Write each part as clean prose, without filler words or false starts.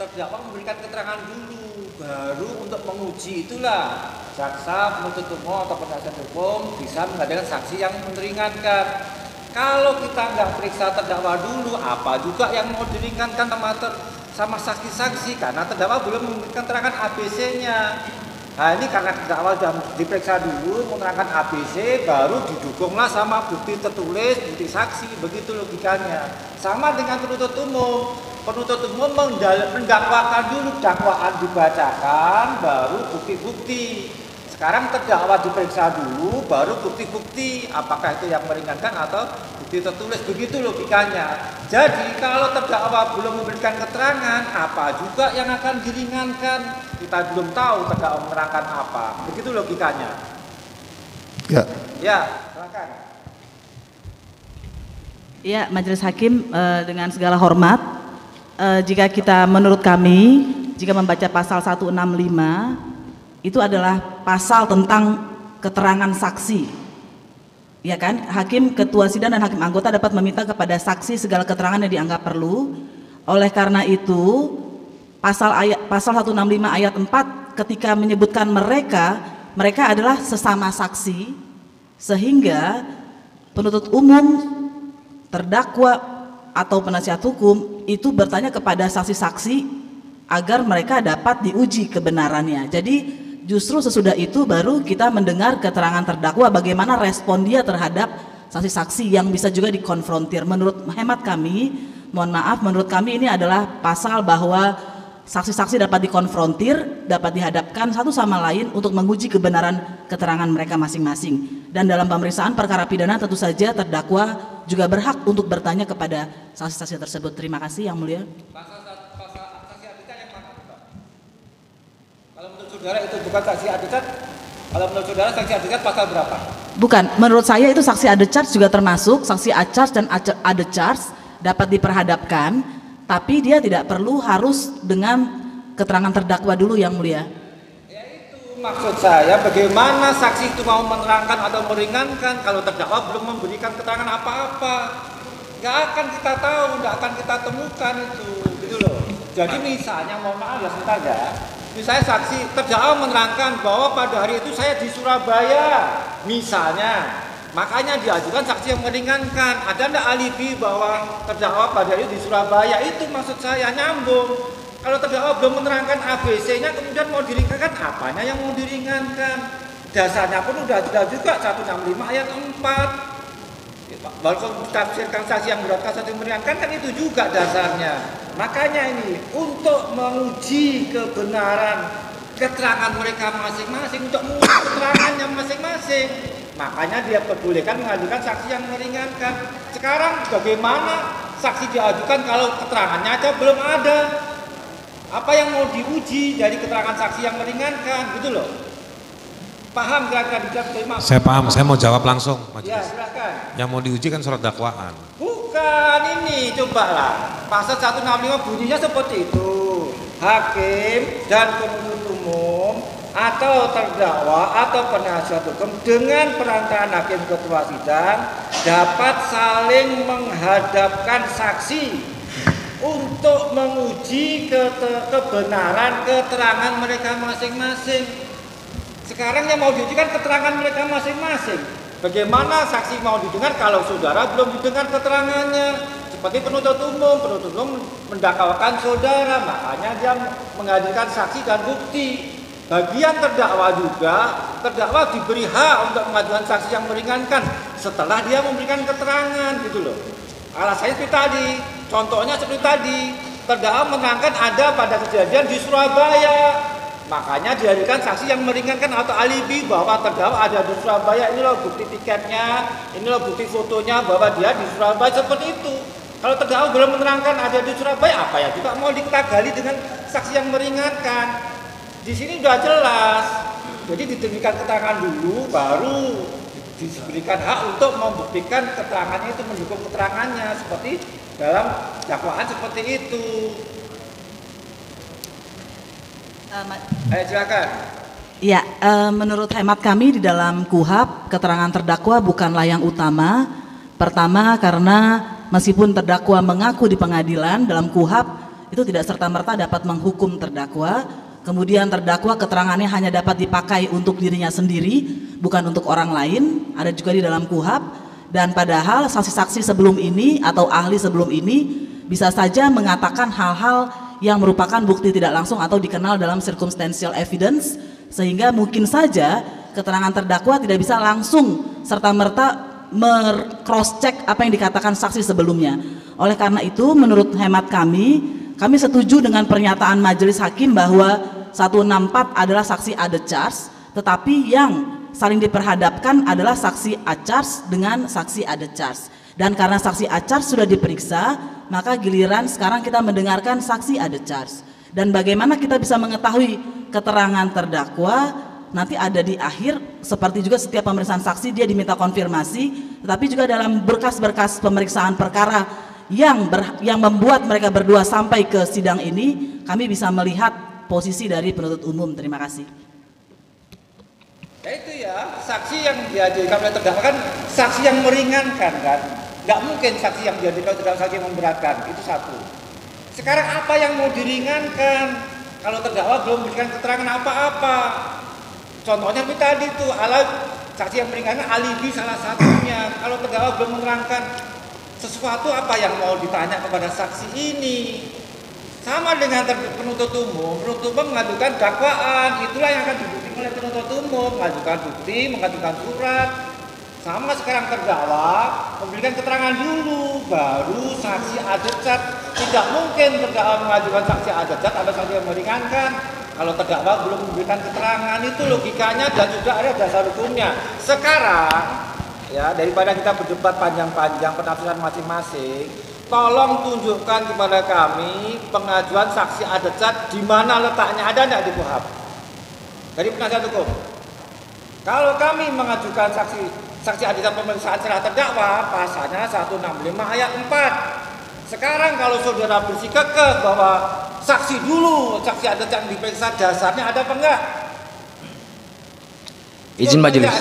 terdakwa memberikan keterangan dulu, baru untuk menguji itulah jaksa, penuntut umum atau penasihat hukum bisa menghadirkan saksi yang meringankan. Kalau kita nggak periksa terdakwa dulu, apa juga yang mau diringankan sama saksi-saksi, karena terdakwa belum memberikan keterangan ABC-nya. Nah ini karena terdakwa sudah diperiksa dulu, menerangkan ABC, baru didukunglah sama bukti tertulis, bukti saksi, begitu logikanya. Sama dengan penuntut umum. Penuntut umum mendakwakan dulu, dakwaan dibacakan, baru bukti-bukti. Sekarang terdakwa diperiksa dulu, baru bukti-bukti, apakah itu yang meringankan atau bukti tertulis, begitu logikanya. Jadi kalau terdakwa belum memberikan keterangan, apa juga yang akan diringankan? Kita belum tahu terdakwa menerangkan apa, begitu logikanya. Ya. Ya, silakan. Ya, Majelis Hakim, dengan segala hormat, jika kita menurut kami, jika membaca pasal 165, itu adalah pasal tentang keterangan saksi, ya kan? Hakim, ketua sidang dan hakim anggota dapat meminta kepada saksi segala keterangan yang dianggap perlu. Oleh karena itu, pasal 165 ayat 4 ketika menyebutkan mereka adalah sesama saksi, sehingga penuntut umum, terdakwa atau penasihat hukum itu bertanya kepada saksi-saksi agar mereka dapat diuji kebenarannya. Jadi justru sesudah itu baru kita mendengar keterangan terdakwa bagaimana respon dia terhadap saksi-saksi yang bisa juga dikonfrontir. Menurut hemat kami, mohon maaf, menurut kami ini adalah pasal bahwa saksi-saksi dapat dikonfrontir, dapat dihadapkan satu sama lain untuk menguji kebenaran keterangan mereka masing-masing. Dan dalam pemeriksaan perkara pidana tentu saja terdakwa juga berhak untuk bertanya kepada saksi-saksi tersebut. Terima kasih Yang Mulia. Kalau menurut saudara itu bukan saksi adecat, kalau menurut saudara saksi adecat pasal berapa? Bukan, menurut saya itu saksi adecharge juga termasuk, saksi adecharge dan adecharge dapat diperhadapkan, tapi dia tidak perlu harus dengan keterangan terdakwa dulu Yang Mulia. Ya itu maksud saya, bagaimana saksi itu mau menerangkan atau meringankan kalau terdakwa belum memberikan keterangan apa-apa. Nggak akan kita tahu, nggak akan kita temukan itu, gitu loh. Jadi misalnya, mohon maaf ya sebentar ya. Misalnya saksi terdakwa menerangkan bahwa pada hari itu saya di Surabaya, misalnya, makanya diajukan saksi yang meringankan. Ada ndak alibi bahwa terdakwa pada hari itu di Surabaya? Itu maksud saya, nyambung. Kalau terdakwa belum menerangkan ABC-nya, kemudian mau diringankan, apanya yang mau diringankan? Dasarnya pun udah juga 165 ayat 4. Walaupun tafsirkan saksi yang beratkan saksi yang meringankan, kan itu juga dasarnya. Makanya ini untuk menguji kebenaran keterangan mereka masing-masing, untuk menguji keterangannya masing-masing, makanya dia perbolehkan mengajukan saksi yang meringankan. Sekarang bagaimana saksi diajukan kalau keterangannya aja belum ada? Apa yang mau diuji dari keterangan saksi yang meringankan, gitu loh. Paham kira-kira terima? Saya paham, saya mau jawab langsung. Ya, silakan. Yang mau diuji kan surat dakwaan. Bukan ini, cobalah. Pasal 165 bunyinya seperti itu. Hakim dan penuntut umum atau terdakwa atau penasihat hukum dengan perantaraan hakim ketua sidang dapat saling menghadapkan saksi untuk menguji kebenaran keterangan mereka masing-masing. Sekarang yang mau diuji kan keterangan mereka masing-masing. Bagaimana saksi mau didengar kalau saudara belum didengar keterangannya? Seperti penuntut umum mendakwakan saudara, makanya dia menghadirkan saksi dan bukti. Bagian terdakwa juga, terdakwa diberi hak untuk mengajukan saksi yang meringankan setelah dia memberikan keterangan, gitu loh. Alasannya seperti tadi, contohnya seperti tadi, terdakwa menerangkan ada pada kejadian di Surabaya. Makanya dihadirkan saksi yang meringankan atau alibi bahwa terdakwa ada di Surabaya. Ini loh bukti tiketnya, ini loh bukti fotonya bahwa dia di Surabaya, seperti itu. Kalau terdakwa belum menerangkan ada di Surabaya, apa ya juga mau kita gali dengan saksi yang meringankan. Di sini sudah jelas. Jadi diberikan keterangan dulu, baru diberikan hak untuk membuktikan keterangannya itu mendukung keterangannya, seperti dalam dakwaan seperti itu. Silakan. Ya, menurut hemat kami di dalam KUHP, keterangan terdakwa bukanlah yang utama. Pertama, karena meskipun terdakwa mengaku di pengadilan dalam KUHP, itu tidak serta-merta dapat menghukum terdakwa. Kemudian terdakwa keterangannya hanya dapat dipakai untuk dirinya sendiri, bukan untuk orang lain, ada juga di dalam KUHP. Dan padahal saksi-saksi sebelum ini atau ahli sebelum ini bisa saja mengatakan hal-hal yang merupakan bukti tidak langsung atau dikenal dalam circumstantial evidence, sehingga mungkin saja keterangan terdakwa tidak bisa langsung serta-merta cross check apa yang dikatakan saksi sebelumnya. Oleh karena itu menurut hemat kami setuju dengan pernyataan majelis hakim bahwa 164 adalah saksi ada charge, tetapi yang saling diperhadapkan adalah saksi a charge dengan saksi ada charge. Dan karena saksi a charge sudah diperiksa, maka giliran sekarang kita mendengarkan saksi ada charge. Dan bagaimana kita bisa mengetahui keterangan terdakwa nanti ada di akhir, seperti juga setiap pemeriksaan saksi dia diminta konfirmasi, tetapi juga dalam berkas-berkas pemeriksaan perkara yang membuat mereka berdua sampai ke sidang ini, kami bisa melihat posisi dari penuntut umum. Terima kasih. Ya itu ya, saksi yang dihadirkan oleh terdakwa kan saksi yang meringankan kan. Nggak mungkin saksi yang dihadirkan oleh saksi yang memberatkan, itu satu. Sekarang apa yang mau diringankan? Kalau terdakwa belum memberikan keterangan apa-apa. Contohnya itu tadi tuh, saksi yang meringankan alibi salah satunya. Kalau terdakwa belum menerangkan sesuatu apa yang mau ditanya kepada saksi ini. Sama dengan penuntut umum mengajukan dakwaan, itulah yang akan dibuktikan oleh penuntut umum, mengajukan bukti, mengajukan surat. Sama sekarang terdakwa memberikan keterangan dulu, baru saksi adecat. Tidak mungkin terdakwa mengajukan saksi adecat ada saksi yang meringankan kalau terdakwa belum memberikan keterangan. Itu logikanya dan juga ada dasar hukumnya. Sekarang ya, daripada kita berdebat panjang-panjang penafsiran masing-masing, tolong tunjukkan kepada kami pengajuan saksi adecat di mana letaknya, ada enggak di KUHP? Dari penasihat hukum. Kalau kami mengajukan saksi adecat pemeriksaan secara terdakwa, pasalnya 165 ayat 4. Sekarang kalau saudara bersikukuh bahwa saksi dulu, saksi adecat diperiksa, dasarnya ada apa enggak? Izin majelis.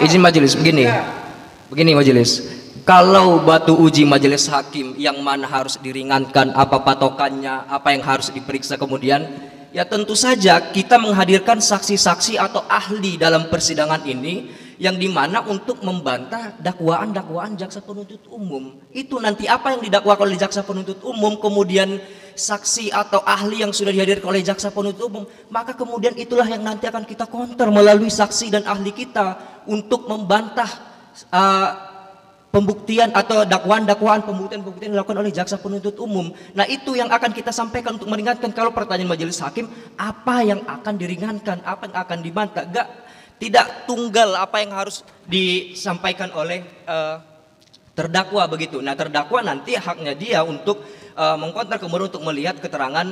Izin majelis begini majelis. Kalau batu uji majelis hakim yang mana harus diringankan, apa patokannya, apa yang harus diperiksa kemudian, ya tentu saja kita menghadirkan saksi-saksi atau ahli dalam persidangan ini yang dimana untuk membantah dakwaan-dakwaan jaksa penuntut umum. Itu nanti apa yang didakwakan oleh jaksa penuntut umum, kemudian saksi atau ahli yang sudah dihadirkan oleh jaksa penuntut umum, maka kemudian itulah yang nanti akan kita counter melalui saksi dan ahli kita untuk membantah pembuktian atau dakwaan-dakwaan pembuktian yang dilakukan oleh jaksa penuntut umum. Nah itu yang akan kita sampaikan untuk meringankan. Kalau pertanyaan majelis hakim, apa yang akan diringankan, apa yang akan dibantah, tidak tunggal apa yang harus disampaikan oleh terdakwa begitu. Nah terdakwa nanti haknya dia untuk mengkonter kemudian untuk melihat keterangan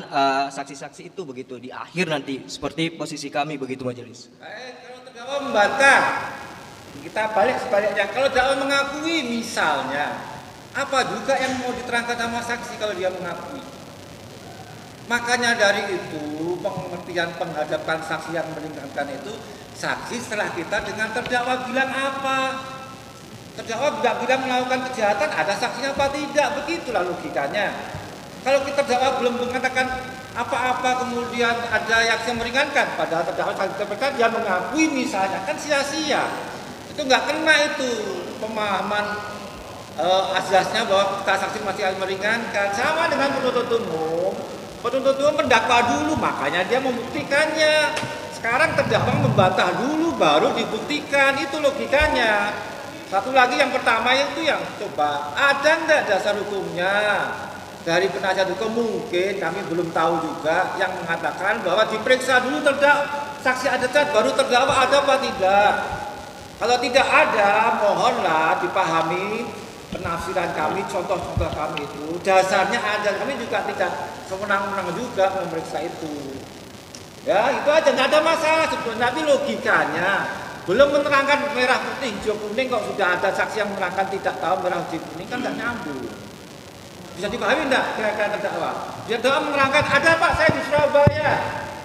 saksi-saksi itu begitu di akhir nanti, seperti posisi kami begitu majelis. Kalau terdakwa membantah, kita balik sebaliknya. Kalau terdakwa mengakui misalnya, apa juga yang mau diterangkan sama saksi kalau dia mengakui? Makanya dari itu pengertian penghadapan saksi yang meringankan itu, saksi setelah kita dengan terdakwa bilang apa, terdakwa tidak bilang melakukan kejahatan, ada saksinya apa tidak, begitulah logikanya. Kalau kita terdakwa belum mengatakan apa-apa kemudian ada yang meringankan, padahal terdakwa saksi dia mengakui misalnya, kan sia-sia. Itu nggak kena itu pemahaman asasnya bahwa kita saksi masih meringankan. Sama dengan penuntut umum mendakwa dulu, makanya dia membuktikannya. Sekarang terdakwa membantah dulu baru dibuktikan, itu logikanya. Satu lagi yang pertama itu yang coba ada enggak dasar hukumnya dari penasihat hukum, mungkin kami belum tahu juga, yang mengatakan bahwa diperiksa dulu saksi adecat baru terdakwa ada apa tidak. Kalau tidak ada, mohonlah dipahami penafsiran kami, contoh-contoh kami itu dasarnya ada, kami juga tidak semenang-menang juga memeriksa itu. Ya itu aja, nggak ada masalah sebenarnya, tapi logikanya belum menerangkan merah putih hijau kuning kok sudah ada saksi yang menerangkan tidak tahu merah hijau kuning, kan nggak nyambung. Bisa dipahami enggak kira-kira terdakwa? Dia terdakwa menerangkan ada Pak, saya di Surabaya.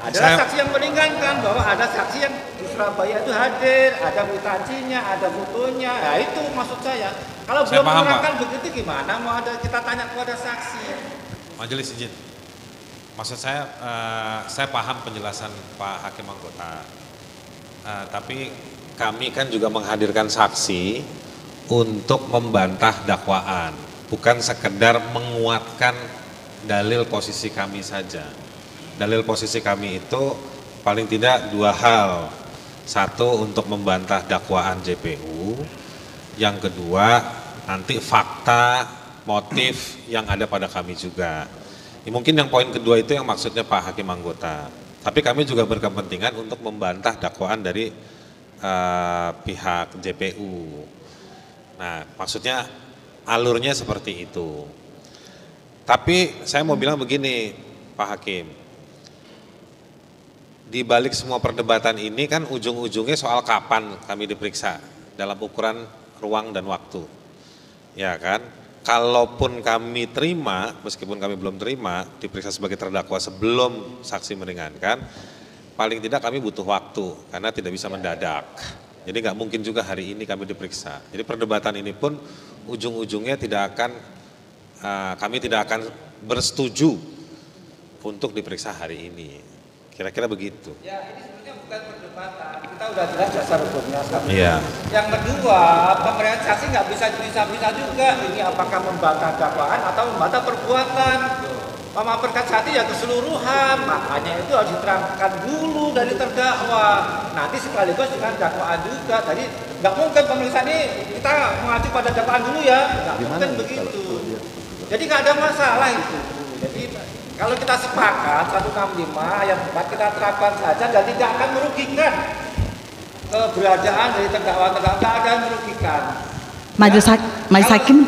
Adalah saksi yang meringankan bahwa ada saksi yang di Surabaya itu hadir, ada kwitansinya, ada fotonya. Nah itu maksud saya. Kalau belum menerangkan begitu gimana mau ada kita tanya kepada saksi? Majelis izin. Maksud saya paham penjelasan Pak Hakim Anggota. Tapi kami kan juga menghadirkan saksi untuk membantah dakwaan, bukan sekedar menguatkan dalil posisi kami saja. Dalil posisi kami itu paling tidak dua hal. Satu, untuk membantah dakwaan JPU. Yang kedua, nanti fakta, motif yang ada pada kami juga. Mungkin yang poin kedua itu yang maksudnya Pak Hakim Anggota. Tapi kami juga berkepentingan untuk membantah dakwaan dari pihak JPU. Nah, maksudnya alurnya seperti itu. Tapi saya mau bilang begini, Pak Hakim. Di balik semua perdebatan ini kan ujung-ujungnya soal kapan kami diperiksa dalam ukuran ruang dan waktu. Ya kan? Kalaupun kami terima, meskipun kami belum terima, diperiksa sebagai terdakwa sebelum saksi meringankan, paling tidak kami butuh waktu karena tidak bisa mendadak. Jadi nggak mungkin juga hari ini kami diperiksa. Jadi perdebatan ini pun ujung-ujungnya kami tidak akan bersetuju untuk diperiksa hari ini. Kira-kira begitu. Ya, ini sebenarnya bukan perdebatan. Kita udah jelas dasar hukumnya. Iya. Yang kedua, pemberian saksi nggak bisa bisa juga. Ini apakah membantah dakwaan atau membantah perbuatan. Memaparkan saksi ya keseluruhan, makanya itu harus diterangkan dulu dari terdakwa. Nanti sekaligus dengan dakwaan juga. Tadi nggak mungkin pemeriksaan ini kita mengacu pada dakwaan dulu ya, nggak mungkin begitu. Jadi nggak ada masalah itu. Jadi kalau kita sepakat 165 ayat 4 kita terapkan saja dan tidak akan merugikan keberadaan dari terdakwa nggak ada yang merugikan. Majelis Hakim.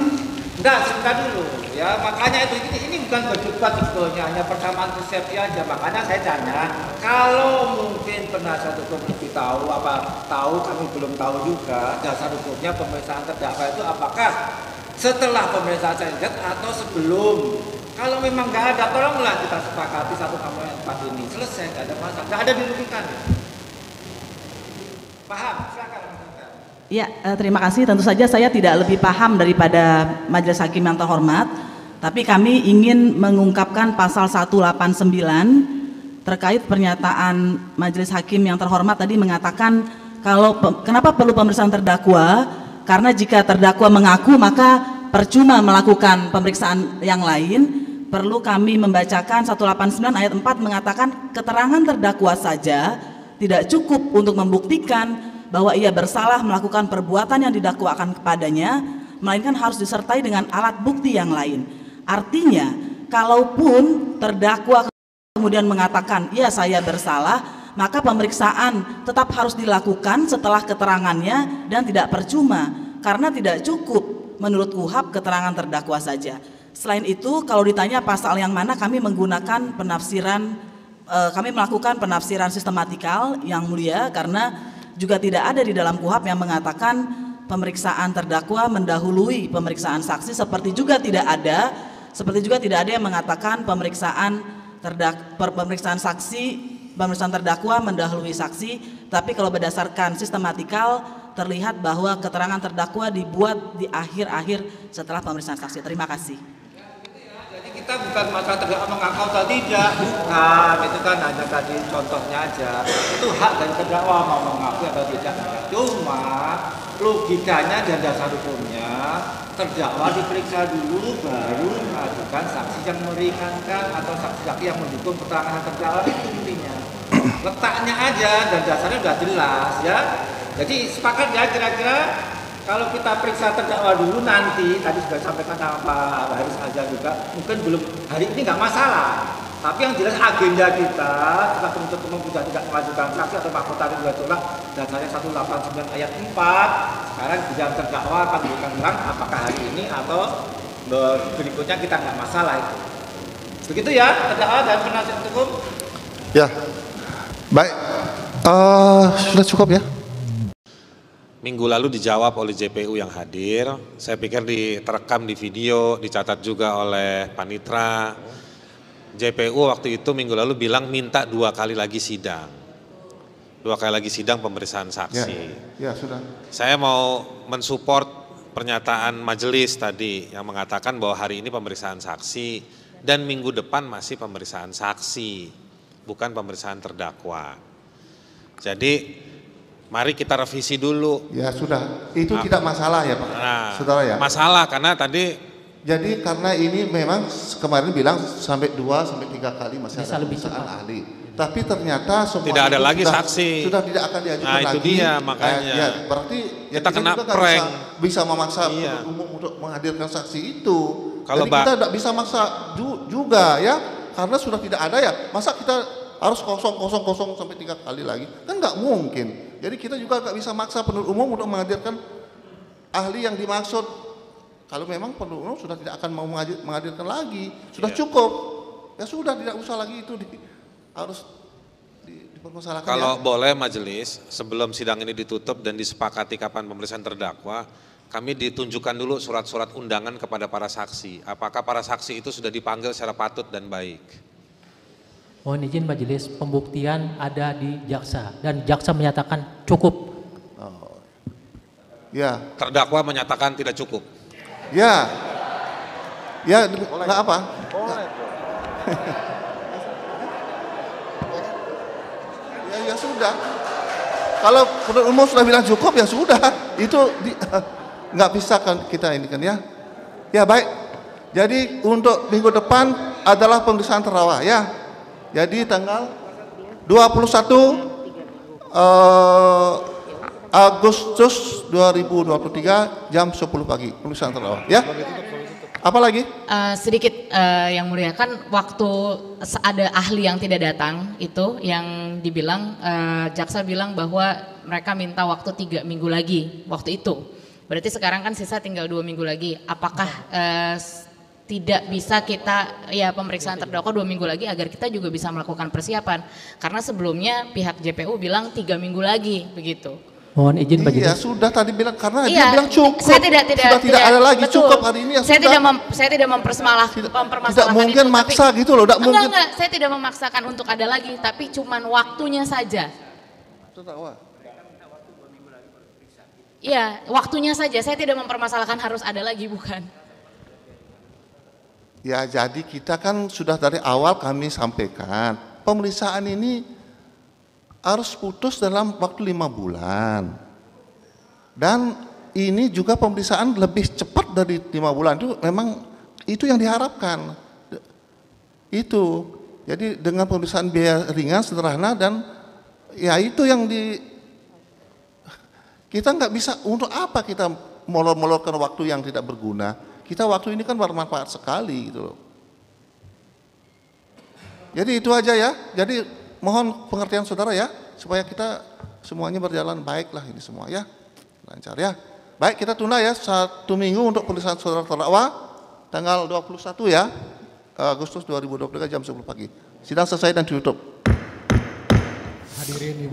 Enggak, sebentar dulu. Ya, makanya ini bukan berdebat sebetulnya, hanya persamaan persepsi aja. Makanya saya tanya, kalau mungkin penasihat hukum lebih tahu kami belum tahu juga dasar hukumnya pemeriksaan terdakwa itu apakah setelah pemeriksaan saja atau sebelum. Kalau memang nggak ada, tolonglah kita sepakati 164 ini selesai, nggak ada masalah, nggak ada dirugikan. Paham? Silakan. Ya, terima kasih. Tentu saja saya tidak lebih paham daripada Majelis Hakim yang terhormat, tapi kami ingin mengungkapkan pasal 189 terkait pernyataan Majelis Hakim yang terhormat tadi mengatakan kenapa perlu pemeriksaan terdakwa? Karena jika terdakwa mengaku maka percuma melakukan pemeriksaan yang lain. Perlu kami membacakan 189 ayat 4 mengatakan keterangan terdakwa saja tidak cukup untuk membuktikan bahwa ia bersalah melakukan perbuatan yang didakwakan kepadanya, melainkan harus disertai dengan alat bukti yang lain. Artinya, kalaupun terdakwa kemudian mengatakan, ya saya bersalah, maka pemeriksaan tetap harus dilakukan setelah keterangannya dan tidak percuma, karena tidak cukup menurut KUHAP keterangan terdakwa saja. Selain itu, kalau ditanya pasal yang mana, kami menggunakan penafsiran, kami melakukan penafsiran sistematikal yang mulia, karena juga tidak ada di dalam KUHAP yang mengatakan pemeriksaan terdakwa mendahului pemeriksaan saksi, seperti juga tidak ada yang mengatakan pemeriksaan terdakwa mendahului saksi. Tapi kalau berdasarkan sistematikal terlihat bahwa keterangan terdakwa dibuat di akhir-akhir setelah pemeriksaan saksi. Terima kasih. Kita bukan masalah terdakwa mengaku atau tidak, bukan, itu kan hanya tadi contohnya aja, itu hak dari terdakwa mau mengaku atau tidak. Cuma logikanya dan dasar hukumnya terdakwa diperiksa dulu baru mengajukan saksi yang meringankan atau saksi-saksi yang mendukung keterangan terdakwa, itu intinya. Letaknya aja dan dasarnya sudah jelas ya. Jadi sepakat ya kira-kira. Kalau kita periksa terdakwa dulu nanti, tadi sudah disampaikan sama Pak Haris Azhar juga, mungkin belum hari ini nggak masalah. Tapi yang jelas agenda kita, setelah penuntut umum sudah tidak mengajukan saksi atau mahkota juga tolak, dasarnya 189 ayat 4. Sekarang sidang terdakwa akan memberikan terang apakah hari ini atau berikutnya kita nggak masalah itu. Begitu ya, terdakwa dan penasihat hukum. Ya, baik. Sudah cukup ya. Minggu lalu dijawab oleh JPU yang hadir, saya pikir terekam di video, dicatat juga oleh Panitra. JPU waktu itu minggu lalu bilang minta 2 kali lagi sidang. 2 kali lagi sidang pemeriksaan saksi. Ya, sudah. Saya mau mensupport pernyataan majelis tadi yang mengatakan bahwa hari ini pemeriksaan saksi dan minggu depan masih pemeriksaan saksi, bukan pemeriksaan terdakwa. Jadi mari kita revisi dulu. Ya sudah, itu tidak masalah ya Pak, saudara ya. Masalah karena tadi. Jadi karena ini memang kemarin bilang sampai 2 sampai 3 kali masih ada pemeriksaan ahli. Tapi ternyata semua tidak ada lagi saksi. Sudah tidak akan diajukan lagi. Nah itu dia makanya. Ya, berarti kita kena juga prank. bisa memaksa umum untuk menghadirkan saksi itu. Kalau jadi kita tidak bisa maksa juga ya, karena sudah tidak ada ya. Masa kita harus kosong sampai 3 kali lagi? Kan nggak mungkin. Jadi kita juga nggak bisa maksa penuntut umum untuk menghadirkan ahli yang dimaksud. Kalau memang penuntut umum sudah tidak akan mau menghadirkan lagi, sudah cukup. Ya sudah, tidak usah lagi itu harus dipermasalahkan. Kalau boleh majelis, sebelum sidang ini ditutup dan disepakati kapan pemeriksaan terdakwa, kami ditunjukkan dulu surat-surat undangan kepada para saksi. Apakah para saksi itu sudah dipanggil secara patut dan baik? Mohon izin majelis, pembuktian ada di jaksa dan jaksa menyatakan cukup. Ya. Terdakwa menyatakan tidak cukup. Ya. Ya, nggak apa? Boleh. Ya sudah. Kalau penuntut umum sudah bilang cukup ya sudah. Itu nggak bisa kan kita ini kan ya. Ya baik. Jadi untuk minggu depan adalah pemeriksaan terdakwa ya. Jadi tanggal 21 Agustus 2023 jam 10 pagi pemeriksaan terdakwa ya. Apa lagi? Sedikit yang mulia, kan waktu ada ahli yang tidak datang itu yang dibilang jaksa bilang bahwa mereka minta waktu 3 minggu lagi waktu itu. Berarti sekarang kan sisa tinggal 2 minggu lagi. Apakah tidak bisa kita pemeriksaan terdakwa 2 minggu lagi agar kita juga bisa melakukan persiapan? Karena sebelumnya pihak JPU bilang 3 minggu lagi begitu. Mohon izin majelis. Iya sudah tadi bilang karena dia bilang cukup. Saya tidak sudah ada lagi betul. Cukup hari ini ya saya sudah. Saya tidak mempermasalahkan tidak mungkin itu, maksa tapi, gitu loh, mungkin. Enggak, saya tidak memaksakan untuk ada lagi, tapi cuman waktunya saja. Iya, waktunya saja. Saya tidak mempermasalahkan harus ada lagi, bukan. Ya jadi kita kan sudah dari awal kami sampaikan pemeriksaan ini harus putus dalam waktu 5 bulan. Dan ini juga pemeriksaan lebih cepat dari 5 bulan itu memang itu yang diharapkan. Itu. Jadi dengan pemeriksaan biaya ringan, sederhana dan ya itu yang kita nggak bisa, untuk apa kita molor-molorkan waktu yang tidak berguna. Kita waktu ini kan bermanfaat sekali gitu loh. Jadi itu aja ya. Jadi mohon pengertian saudara ya, supaya kita semuanya berjalan baik lah ini semua ya, lancar ya. Baik, kita tunda ya 1 minggu untuk pemeriksaan saudara terdakwa tanggal 21 ya Agustus 2023 jam 10 pagi. Sidang selesai dan ditutup. Hadirin